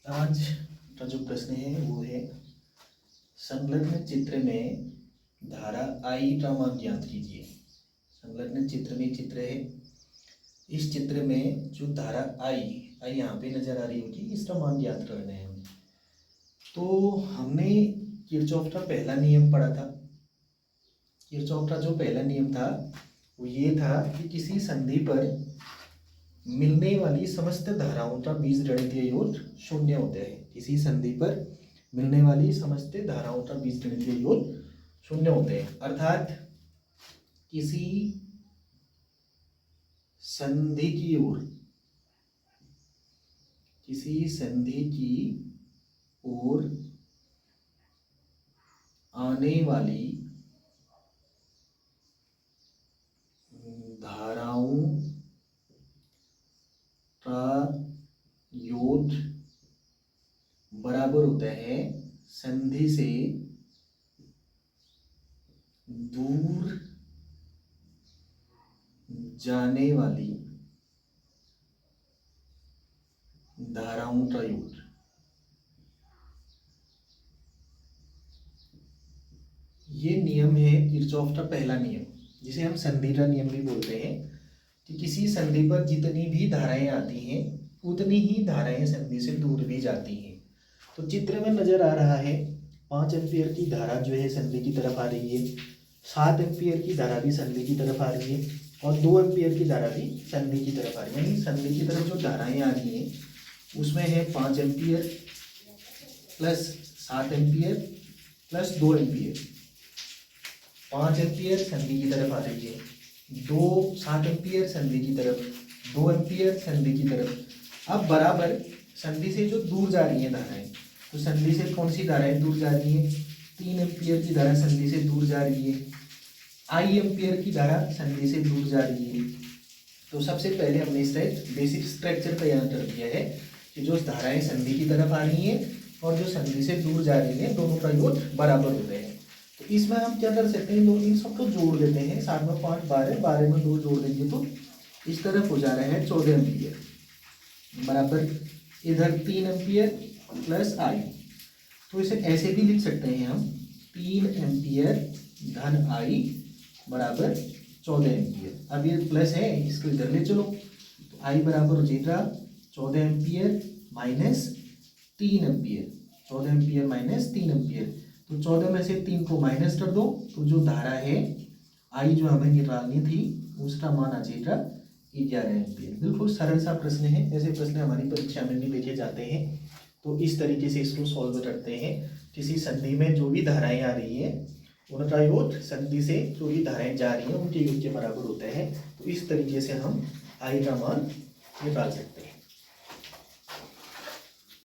आज का जो प्रश्न है वो है संलग्न चित्र में धारा I का मान ज्ञात कीजिए। संलग्न चित्र में चित्र है, इस चित्र में जो धारा I यहाँ पे नजर आ रही होगी, इसका मान ज्ञात करना है हमें। तो हमने किरचॉफ का पहला नियम पढ़ा था। किरचॉफ का जो पहला नियम था वो ये था कि किसी संधि पर मिलने वाली समस्त धाराओं का बीजगणितीय योग शून्य होता है। किसी संधि पर मिलने वाली समस्त धाराओं का बीजगणितीय योग शून्य होते हैं, अर्थात किसी संधि की ओर आने वाली धाराओं का योग बराबर होता है संधि से दूर जाने वाली धाराओं का योग। ये नियम है किरचॉफ का पहला नियम, जिसे हम संधि का नियम भी बोलते हैं, कि किसी संधि पर जितनी भी धाराएं आती हैं उतनी ही धाराएं संधि से दूर भी जाती हैं। तो चित्र में नजर आ रहा है 5 एम्पियर की धारा जो है संधि की तरफ आ रही है, 7 एम्पियर की धारा भी संधि की तरफ आ रही है और 2 एम्पियर की धारा भी संधि की तरफ आ रही है। यानी संधि की तरफ जो धाराएं आ रही हैं उसमें है 5 ampere plus 7 ampere plus 2 ampere. 5 ampere संधि की तरफ आ रही है, 7 एम्पियर संधि की तरफ, 2 एम्पियर संधि की तरफ। अब बराबर संधि से जो दूर जा रही है धाराएं, तो संधि से कौन सी धाराएं दूर जा रही है? 3 एम्पियर की धारा संधि से दूर जा रही है, I एम्पियर की धारा संधि से दूर जा रही है। तो सबसे पहले हमने इसका एक बेसिक स्ट्रक्चर तैयार कर दिया है कि जो धाराएं संधि की तरफ आ रही हैं और जो संधि से दूर जा रही हैं दोनों का योग बराबर होते हैं। तो इसमें हम क्या कर सकते हैं, इन सबको जोड़ देते हैं। 7 में 5 12, 12 में 2 जोड़ देंगे तो इस तरफ हो जा रहा है 14 एम्पियर बराबर इधर 3 एम्पियर प्लस I। तो इसे ऐसे भी लिख सकते हैं हम 3 एम्पियर धन I बराबर 14 एम्पियर। अब ये प्लस है, इसको इधर ले चलो, तो I बराबर हो जाएगा 14 ampere minus 3 ampere, 14 ampere minus 3 ampere. तो 14 में से 3 को माइनस कर दो, तो जो धारा है I जो हमें निकालनी थी उसका मान आ जाएगा 11 एम्पियर। बिल्कुल सरल सा प्रश्न है, ऐसे प्रश्न हमारी परीक्षा में भी देखे जाते हैं। तो इस तरीके से इसको सॉल्व करते हैं। किसी संधि में जो भी धाराएं आ रही है उनका योग संधि से जो भी धाराएं जा रही हैं उनके योग के बराबर होता है। तो इस तरीके से हम I का मान निकाल सकते हैं।